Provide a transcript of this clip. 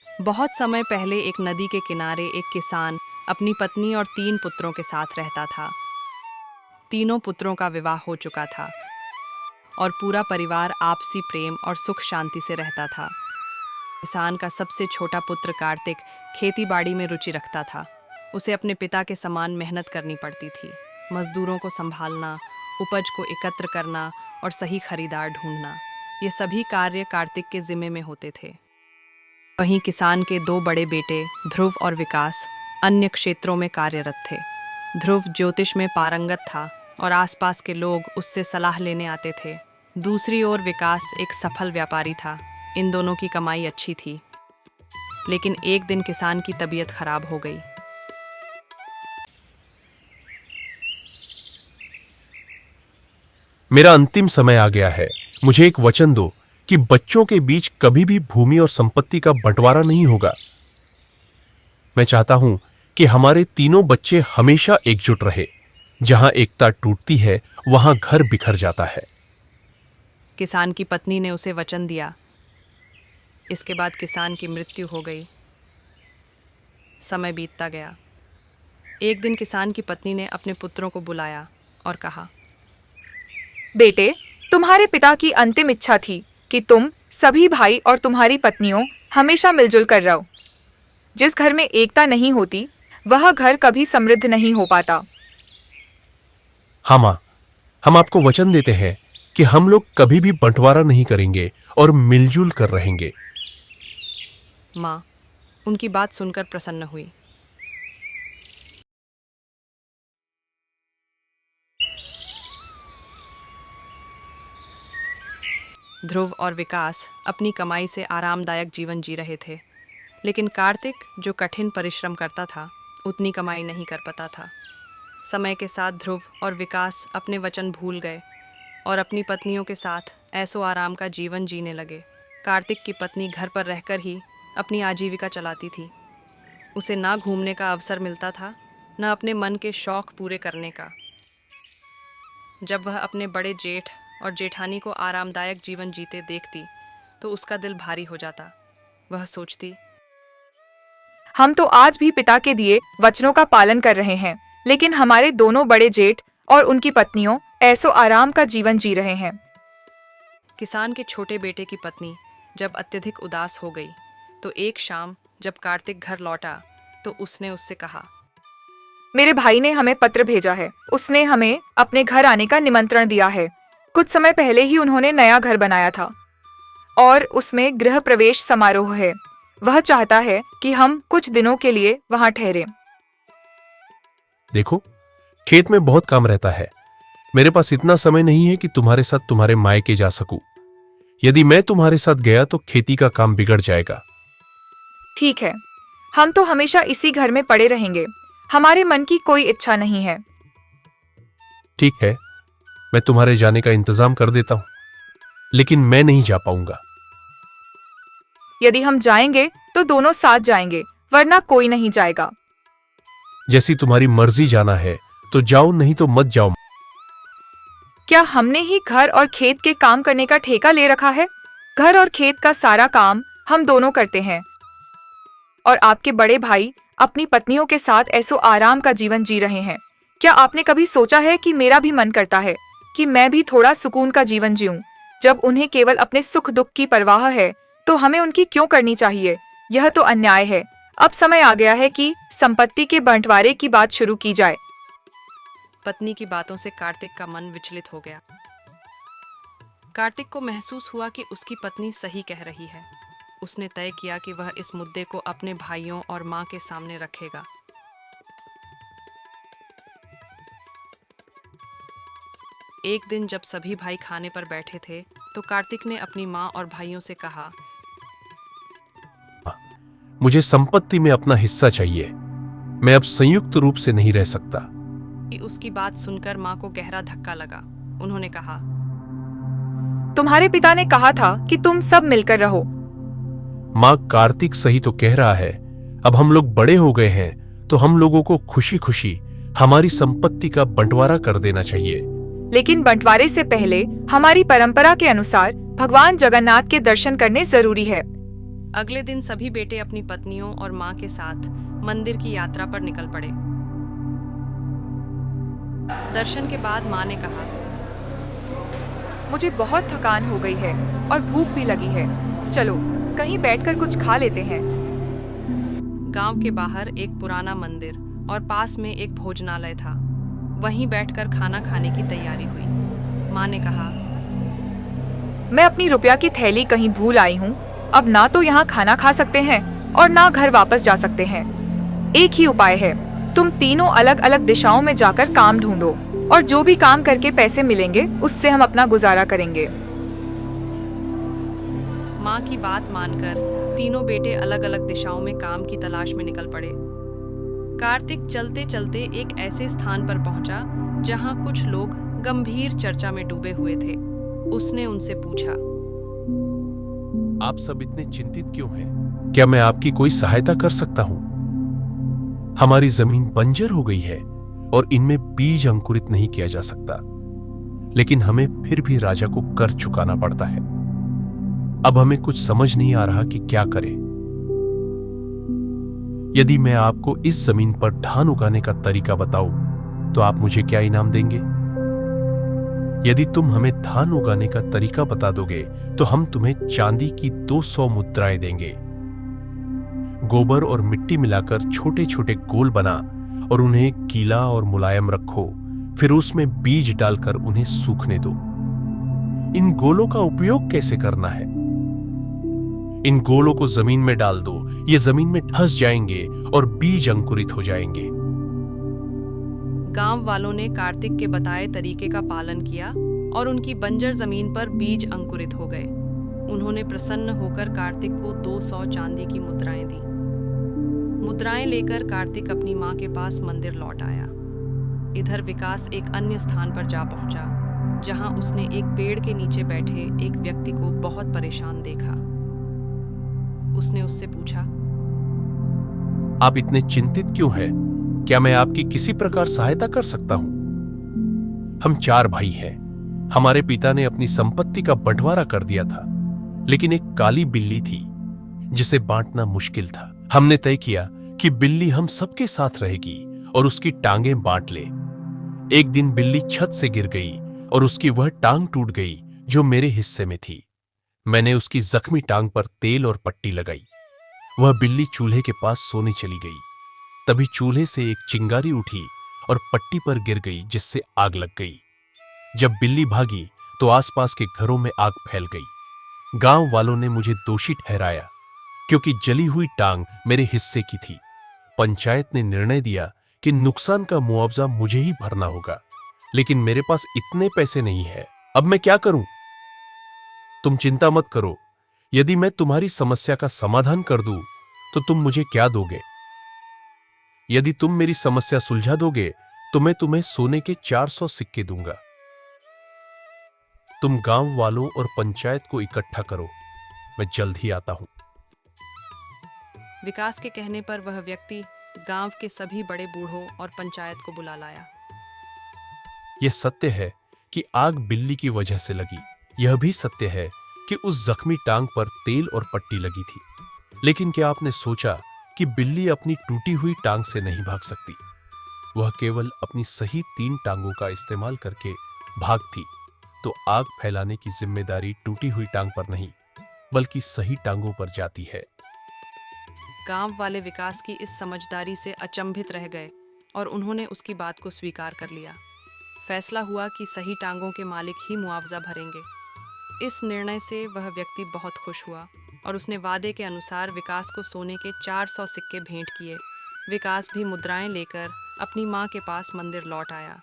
बहुत समय पहले एक नदी के किनारे एक किसान अपनी पत्नी और 3 पुत्रों के साथ रहता था। तीनों पुत्रों का विवाह हो चुका था और पूरा परिवार आपसी प्रेम और सुख शांति से रहता था। किसान का सबसे छोटा पुत्र कार्तिक खेती बाड़ी में रुचि रखता था। उसे अपने पिता के समान मेहनत करनी पड़ती थी। मजदूरों को संभालना, उपज को एकत्र करना और सही खरीदार ढूंढना, ये सभी कार्य कार्तिक के जिम्मे में होते थे। वहीं किसान के 2 बड़े बेटे ध्रुव और विकास अन्य क्षेत्रों में कार्यरत थे। ध्रुव ज्योतिष में पारंगत था और आसपास के लोग उससे सलाह लेने आते थे। दूसरी ओर विकास एक सफल व्यापारी था। इन दोनों की कमाई अच्छी थी, लेकिन एक दिन किसान की तबीयत खराब हो गई। मेरा अंतिम समय आ गया है। मुझे एक वचन दो कि बच्चों के बीच कभी भी भूमि और संपत्ति का बंटवारा नहीं होगा। मैं चाहता हूं कि हमारे तीनों बच्चे हमेशा एकजुट रहे। जहां एकता टूटती है, वहां घर बिखर जाता है। किसान की पत्नी ने उसे वचन दिया। इसके बाद किसान की मृत्यु हो गई। समय बीतता गया। एक दिन किसान की पत्नी ने अपने पुत्रों को बुलाया और कहा, बेटे, तुम्हारे पिता की अंतिम इच्छा थी कि तुम सभी भाई और तुम्हारी पत्नियों हमेशा मिलजुल कर रहो। जिस घर में एकता नहीं होती, वह घर कभी समृद्ध नहीं हो पाता। हाँ मां, हम आपको वचन देते हैं कि हम लोग कभी भी बंटवारा नहीं करेंगे और मिलजुल कर रहेंगे। माँ उनकी बात सुनकर प्रसन्न हुई। ध्रुव और विकास अपनी कमाई से आरामदायक जीवन जी रहे थे, लेकिन कार्तिक, जो कठिन परिश्रम करता था, उतनी कमाई नहीं कर पाता था। समय के साथ ध्रुव और विकास अपने वचन भूल गए और अपनी पत्नियों के साथ ऐसो आराम का जीवन जीने लगे। कार्तिक की पत्नी घर पर रहकर ही अपनी आजीविका चलाती थी। उसे ना घूमने का अवसर मिलता था, न अपने मन के शौक पूरे करने का। जब वह अपने बड़े जेठ और जेठानी को आरामदायक जीवन जीते देखती तो उसका दिल भारी हो जाता। वह सोचती, हम तो आज भी पिता के दिए वचनों का पालन कर रहे हैं, लेकिन हमारे दोनों बड़े जेठ और उनकी पत्नियों ऐसो आराम का जीवन जी रहे हैं। किसान के छोटे बेटे की पत्नी जब अत्यधिक उदास हो गई तो एक शाम जब कार्तिक घर लौटा तो उसने उससे कहा, मेरे भाई ने हमें पत्र भेजा है। उसने हमें अपने घर आने का निमंत्रण दिया है। कुछ समय पहले ही उन्होंने नया घर बनाया था और उसमें गृह प्रवेश समारोह है। वह चाहता है कि हम कुछ दिनों के लिए वहां ठहरें। देखो, खेत में बहुत काम रहता है। मेरे पास इतना समय नहीं है कि तुम्हारे साथ तुम्हारे मायके जा सकूं। यदि मैं तुम्हारे साथ गया तो खेती का काम बिगड़ जाएगा। ठीक है, हम तो हमेशा इसी घर में पड़े रहेंगे। हमारे मन की कोई इच्छा नहीं है। ठीक है, मैं तुम्हारे जाने का इंतजाम कर देता हूं, लेकिन मैं नहीं जा पाऊंगा। यदि हम जाएंगे तो दोनों साथ जाएंगे, वरना कोई नहीं जाएगा। जैसी तुम्हारी मर्जी, जाना है तो जाओ, नहीं तो मत जाओ। क्या हमने ही घर और खेत के काम करने का ठेका ले रखा है? घर और खेत का सारा काम हम दोनों करते हैं और आपके बड़े भाई अपनी पत्नियों के साथ ऐसो आराम का जीवन जी रहे हैं। क्या आपने कभी सोचा है कि मेरा भी मन करता है कि मैं भी थोड़ा सुकून का जीवन जीऊं? जब उन्हें केवल अपने सुख दुख की परवाह है तो हमें उनकी क्यों करनी चाहिए? यह तो अन्याय है। अब समय आ गया है कि संपत्ति के बंटवारे की बात शुरू की जाए। पत्नी की बातों से कार्तिक का मन विचलित हो गया। कार्तिक को महसूस हुआ कि उसकी पत्नी सही कह रही है। उसने तय किया कि वह इस मुद्दे को अपने भाइयों और मां के सामने रखेगा। एक दिन जब सभी भाई खाने पर बैठे थे तो कार्तिक ने अपनी मां और भाइयों से कहा, मुझे संपत्ति में अपना हिस्सा चाहिए। मैं अब संयुक्त रूप से नहीं रह सकता। उसकी बात सुनकर मां को गहरा धक्का लगा। उन्होंने कहा, तुम्हारे पिता ने कहा था कि तुम सब मिलकर रहो। मां, कार्तिक सही तो कह रहा है। अब हम लोग बड़े हो गए हैं तो हम लोगों को खुशी खुशी हमारी संपत्ति का बंटवारा कर देना चाहिए। लेकिन बंटवारे से पहले हमारी परंपरा के अनुसार भगवान जगन्नाथ के दर्शन करने जरूरी है। अगले दिन सभी बेटे अपनी पत्नियों और माँ के साथ मंदिर की यात्रा पर निकल पड़े। दर्शन के बाद माँ ने कहा, मुझे बहुत थकान हो गई है और भूख भी लगी है। चलो कहीं बैठकर कुछ खा लेते हैं। गांव के बाहर एक पुराना मंदिर और पास में एक भोजनालय था। वहीं बैठकर खाना खाने की तैयारी हुई। माँ ने कहा, मैं अपनी रुपया की थैली कहीं भूल आई हूँ। अब ना तो यहाँ खाना खा सकते हैं और ना घर वापस जा सकते हैं। एक ही उपाय है, तुम तीनों अलग अलग दिशाओं में जाकर काम ढूंढो और जो भी काम करके पैसे मिलेंगे उससे हम अपना गुजारा करेंगे। माँ की बात मानकर तीनों बेटे अलग अलग दिशाओं में काम की तलाश में निकल पड़े। कार्तिक चलते चलते एक ऐसे स्थान पर पहुंचा जहां कुछ लोग गंभीर चर्चा में डूबे हुए थे। उसने उनसे पूछा, आप सब इतने चिंतित क्यों हैं? क्या मैं आपकी कोई सहायता कर सकता हूं? हमारी जमीन बंजर हो गई है और इनमें बीज अंकुरित नहीं किया जा सकता, लेकिन हमें फिर भी राजा को कर चुकाना पड़ता है। अब हमें कुछ समझ नहीं आ रहा कि क्या करें। यदि मैं आपको इस जमीन पर धान उगाने का तरीका बताऊं तो आप मुझे क्या इनाम देंगे? यदि तुम हमें धान उगाने का तरीका बता दोगे तो हम तुम्हें चांदी की 200 मुद्राएं देंगे। गोबर और मिट्टी मिलाकर छोटे छोटे गोल बना और उन्हें गीला और मुलायम रखो। फिर उसमें बीज डालकर उन्हें सूखने दो। इन गोलों का उपयोग कैसे करना है? इन गोलों को जमीन में डाल दो। ये जमीन में धंस जाएंगे और बीज अंकुरित हो जाएंगे। गांव वालों ने कार्तिक के बताए तरीके का पालन किया और उनकी बंजर जमीन पर बीज अंकुरित हो गए। उन्होंने प्रसन्न होकर कार्तिक को 200 चांदी की मुद्राएं दी। मुद्राएं लेकर कार्तिक अपनी मां के पास मंदिर लौट आया। इधर विकास एक अन्य स्थान पर जा पहुंचा, जहां उसने एक पेड़ के नीचे बैठे एक व्यक्ति को बहुत परेशान देखा। उसने उससे पूछा, आप इतने चिंतित क्यों हैं? क्या मैं आपकी किसी प्रकार सहायता कर सकता हूं? हम 4 भाई हैं। हमारे पिता ने अपनी संपत्ति का बंटवारा कर दिया था, लेकिन एक काली बिल्ली थी जिसे बांटना मुश्किल था। हमने तय किया कि बिल्ली हम सबके साथ रहेगी और उसकी टांगें बांट ले। एक दिन बिल्ली छत से गिर गई और उसकी वह टांग टूट गई जो मेरे हिस्से में थी। मैंने उसकी जख्मी टांग पर तेल और पट्टी लगाई। वह बिल्ली चूल्हे के पास सोने चली गई। तभी चूल्हे से एक चिंगारी उठी और पट्टी पर गिर गई, जिससे आग लग गई। जब बिल्ली भागी तो आसपास के घरों में आग फैल गई। गांव वालों ने मुझे दोषी ठहराया क्योंकि जली हुई टांग मेरे हिस्से की थी। पंचायत ने निर्णय दिया कि नुकसान का मुआवजा मुझे ही भरना होगा, लेकिन मेरे पास इतने पैसे नहीं है। अब मैं क्या करूं? तुम चिंता मत करो। यदि मैं तुम्हारी समस्या का समाधान कर दूं तो तुम मुझे क्या दोगे? यदि तुम मेरी समस्या सुलझा दोगे तो मैं तुम्हें सोने के 400 सिक्के दूंगा। तुम गांव वालों और पंचायत को इकट्ठा करो, मैं जल्द ही आता हूं। विकास के कहने पर वह व्यक्ति गांव के सभी बड़े बूढ़ों और पंचायत को बुला लाया। यह सत्य है कि आग बिल्ली की वजह से लगी। यह भी सत्य है कि उस जख्मी टांग पर तेल और पट्टी लगी थी। लेकिन क्या आपने सोचा कि बिल्ली अपनी टूटी हुई टांग से नहीं भाग सकती? वह केवल अपनी सही 3 टांगों का इस्तेमाल करके भागती तो आग फैलाने की जिम्मेदारी टूटी हुई टांग पर नहीं, बल्कि सही टांगों पर जाती है। गांव वाले विकास की इस समझदारी से अचंभित रह गए और उन्होंने उसकी बात को स्वीकार कर लिया। फैसला हुआ कि सही टांगों के मालिक ही मुआवजा भरेंगे। इस निर्णय से वह व्यक्ति बहुत खुश हुआ और उसने वादे के अनुसार विकास को सोने के 400 सिक्के भेंट किए। विकास भी मुद्राएं लेकर अपनी मां के पास मंदिर लौट आया।